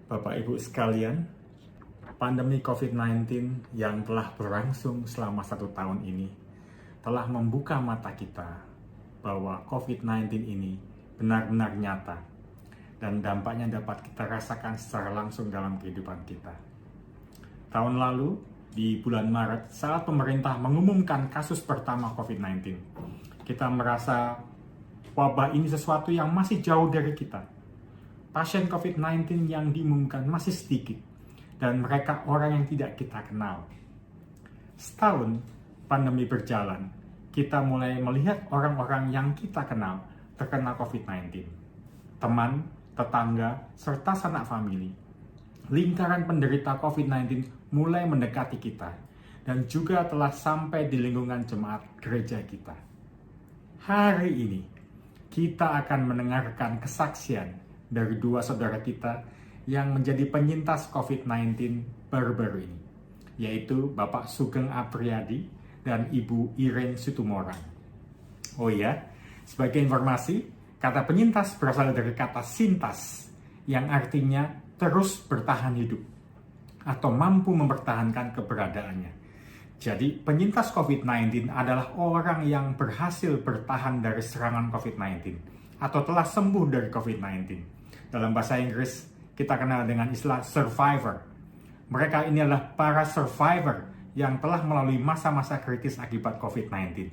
Bapak Ibu sekalian, pandemi COVID-19 yang telah berlangsung selama 1 tahun ini telah membuka mata kita bahwa COVID-19 ini benar-benar nyata dan dampaknya dapat kita rasakan secara langsung dalam kehidupan kita. Tahun lalu, di bulan Maret, saat pemerintah mengumumkan kasus pertama COVID-19, kita merasa wabah ini sesuatu yang masih jauh dari kita. Pasien COVID-19 yang diumumkan masih sedikit, dan mereka orang yang tidak kita kenal. Setahun pandemi berjalan, kita mulai melihat orang-orang yang kita kenal terkena COVID-19. Teman, tetangga, serta sanak famili. Lingkaran penderita COVID-19 mulai mendekati kita, dan juga telah sampai di lingkungan jemaat gereja kita. Hari ini, kita akan mendengarkan kesaksian dari dua saudara kita yang menjadi penyintas COVID-19 baru-baru ini, yaitu Bapak Sugeng Apriyadi dan Ibu Irene Situmorang. Oh iya, sebagai informasi, kata penyintas berasal dari kata sintas, yang artinya terus bertahan hidup, atau mampu mempertahankan keberadaannya. Jadi, penyintas COVID-19 adalah orang yang berhasil bertahan dari serangan COVID-19, atau telah sembuh dari COVID-19. Dalam bahasa Inggris, kita kenal dengan istilah survivor. Mereka ini adalah para survivor yang telah melalui masa-masa kritis akibat COVID-19.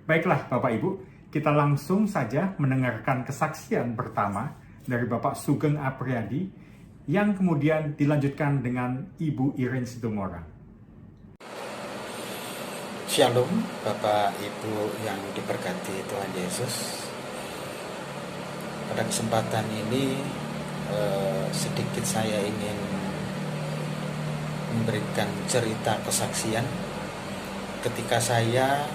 Baiklah Bapak Ibu, kita langsung saja mendengarkan kesaksian pertama dari Bapak Sugeng Apriyadi yang kemudian dilanjutkan dengan Ibu Irene Situmorang. Shalom Bapak Ibu yang diberkati Tuhan Yesus. Pada kesempatan ini sedikit saya ingin memberikan cerita kesaksian ketika saya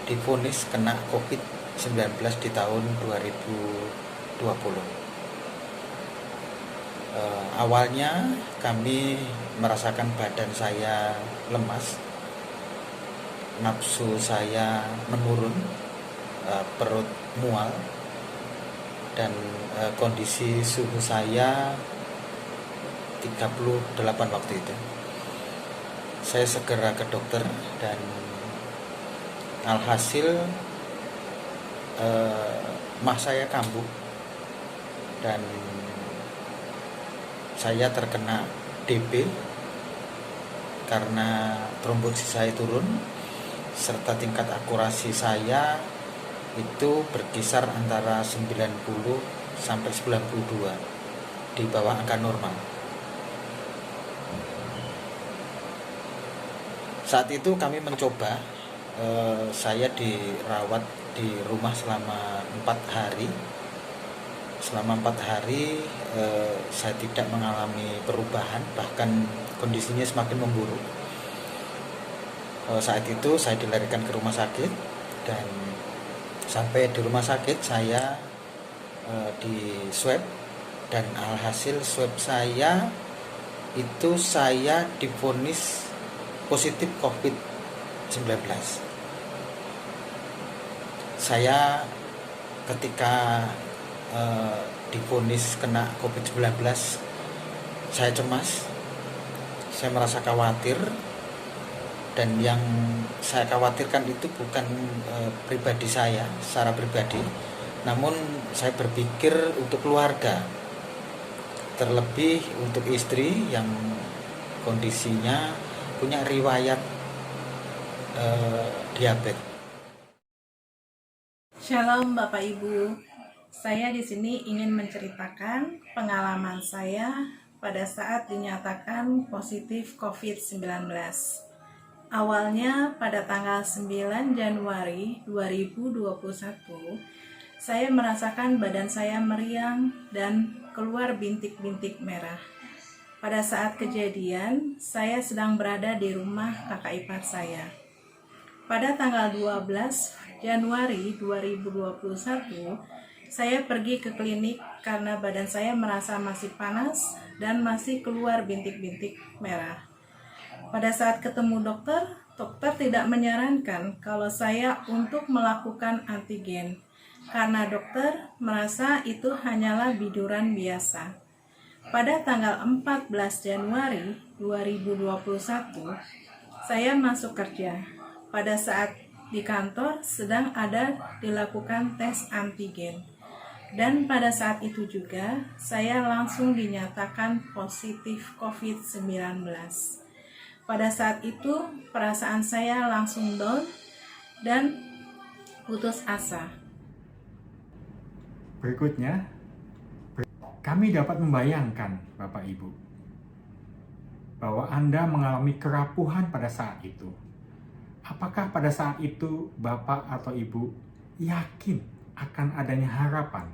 divonis kena COVID-19 di tahun 2020. Awalnya kami merasakan badan saya lemas, nafsu saya menurun, perut mual, dan kondisi suhu saya 38 waktu itu. Saya segera ke dokter dan alhasil mah saya kambuh dan saya terkena DB karena trombosit saya turun serta tingkat akurasi saya itu berkisar antara 90 sampai 92, di bawah angka normal. Saat itu kami mencoba, saya dirawat di rumah selama 4 hari. Selama 4 hari saya tidak mengalami perubahan, bahkan kondisinya semakin memburuk. Saat itu saya dilarikan ke rumah sakit, dan sampai di rumah sakit saya di swab, dan alhasil swab saya itu saya divonis positif COVID-19. Saya ketika divonis kena COVID-19, saya cemas, saya merasa khawatir. Dan yang saya khawatirkan itu bukan pribadi saya secara pribadi, namun saya berpikir untuk keluarga, terlebih untuk istri yang kondisinya punya riwayat diabetes. Shalom Bapak Ibu, saya di sini ingin menceritakan pengalaman saya pada saat dinyatakan positif COVID-19. Awalnya pada tanggal 9 Januari 2021, saya merasakan badan saya meriang dan keluar bintik-bintik merah. Pada saat kejadian, saya sedang berada di rumah kakak ipar saya. Pada tanggal 12 Januari 2021, saya pergi ke klinik karena badan saya merasa masih panas dan masih keluar bintik-bintik merah. Pada saat ketemu dokter tidak menyarankan kalau saya untuk melakukan antigen, karena dokter merasa itu hanyalah biduran biasa. Pada tanggal 14 Januari 2021, saya masuk kerja. Pada saat di kantor sedang ada dilakukan tes antigen. Dan pada saat itu juga saya langsung dinyatakan positif COVID-19. Pada saat itu perasaan saya langsung down dan putus asa. Berikutnya, kami dapat membayangkan, Bapak Ibu, bahwa Anda mengalami kerapuhan pada saat itu. Apakah pada saat itu Bapak atau Ibu yakin akan adanya harapan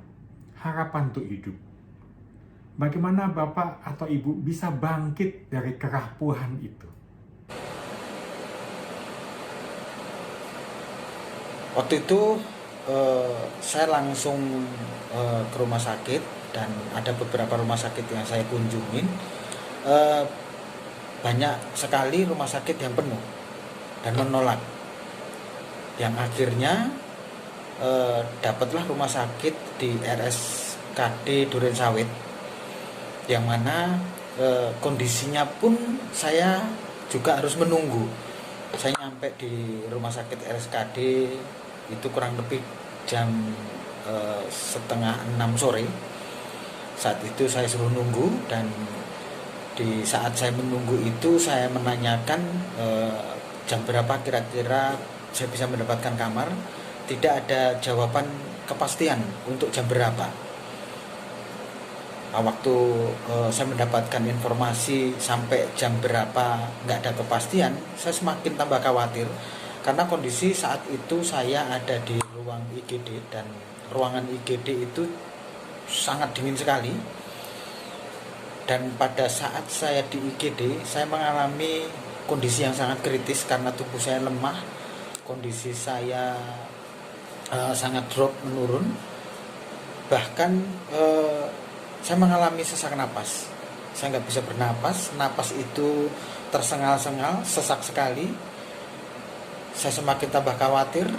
untuk hidup? Bagaimana Bapak atau Ibu bisa bangkit dari kerapuhan itu? Waktu itu saya langsung ke rumah sakit, dan ada beberapa rumah sakit yang saya kunjungin. Banyak sekali rumah sakit yang penuh dan menolak. Yang akhirnya dapatlah rumah sakit di RSKD Durensawit, yang mana kondisinya pun saya juga harus menunggu. Saya nyampe di rumah sakit RSKD itu kurang lebih jam 5:30 sore. Saat itu saya suruh nunggu, dan di saat saya menunggu itu saya menanyakan jam berapa kira-kira saya bisa mendapatkan kamar. Tidak ada jawaban kepastian untuk jam berapa. Nah, waktu saya mendapatkan informasi sampai jam berapa nggak ada kepastian, saya semakin tambah khawatir, karena kondisi saat itu saya ada di ruang IGD, dan ruangan IGD itu sangat dingin sekali. Dan pada saat saya di IGD, saya mengalami kondisi yang sangat kritis karena tubuh saya lemah, kondisi saya sangat drop, menurun. Bahkan saya mengalami sesak napas. Saya nggak bisa bernapas, napas itu tersengal-sengal, sesak sekali. Saya semakin tambah khawatir.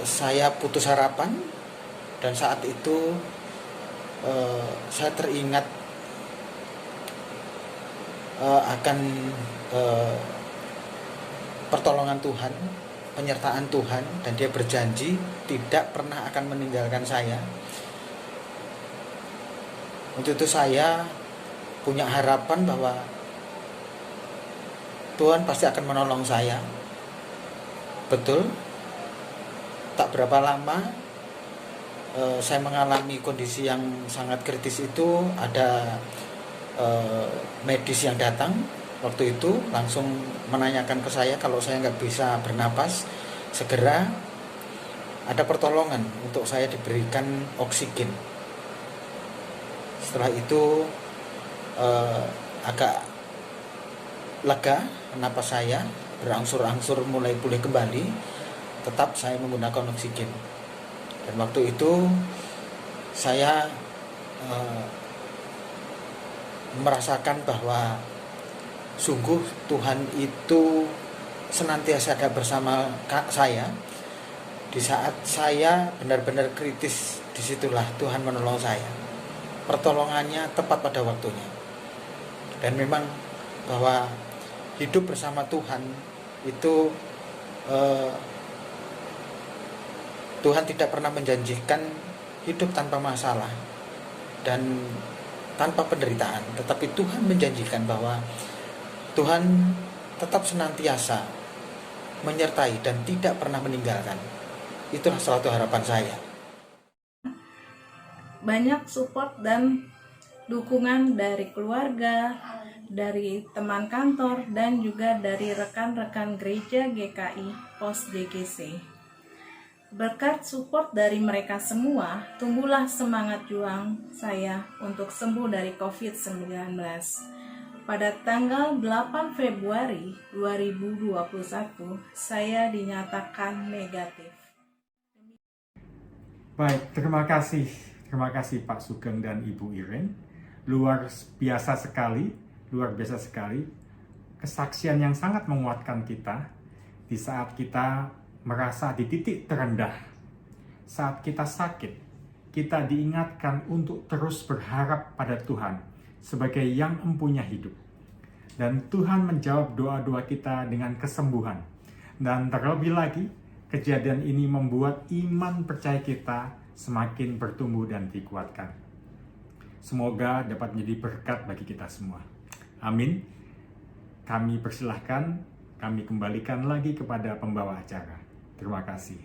Saya putus harapan, dan saat itu saya teringat akan pertolongan Tuhan, penyertaan Tuhan, dan Dia berjanji tidak pernah akan meninggalkan saya. Untuk itu saya punya harapan bahwa Tuhan pasti akan menolong saya. Betul, tak berapa lama saya mengalami kondisi yang sangat kritis itu. Ada medis yang datang waktu itu, langsung menanyakan ke saya kalau saya nggak bisa bernapas, segera ada pertolongan untuk saya diberikan oksigen. Setelah itu agak lega napas saya, berangsur-angsur mulai pulih kembali. Tetap saya menggunakan oksigen, dan waktu itu saya merasakan bahwa sungguh Tuhan itu senantiasa ada bersama saya. Di saat saya benar-benar kritis, disitulah Tuhan menolong saya. Pertolongannya tepat pada waktunya. Dan memang bahwa hidup bersama Tuhan itu Tuhan tidak pernah menjanjikan hidup tanpa masalah dan tanpa penderitaan, tetapi Tuhan menjanjikan bahwa Tuhan tetap senantiasa menyertai dan tidak pernah meninggalkan. Itulah suatu harapan saya. Banyak support dan dukungan dari keluarga, dari teman kantor, dan juga dari rekan-rekan gereja GKI Pos DGC. Berkat support dari mereka semua, tumbuhlah semangat juang saya untuk sembuh dari COVID-19. Pada tanggal 8 Februari 2021, saya dinyatakan negatif. Baik, terima kasih Pak Sugeng dan Ibu Iren. Luar biasa sekali kesaksian yang sangat menguatkan kita di saat kita merasa di titik terendah, saat kita sakit, kita diingatkan untuk terus berharap pada Tuhan sebagai yang empunya hidup. Dan Tuhan menjawab doa-doa kita dengan kesembuhan. Dan terlebih lagi, kejadian ini membuat iman percaya kita semakin bertumbuh dan dikuatkan. Semoga dapat menjadi berkat bagi kita semua. Amin. Kami persilahkan, kami kembalikan lagi kepada pembawa acara. Terima kasih.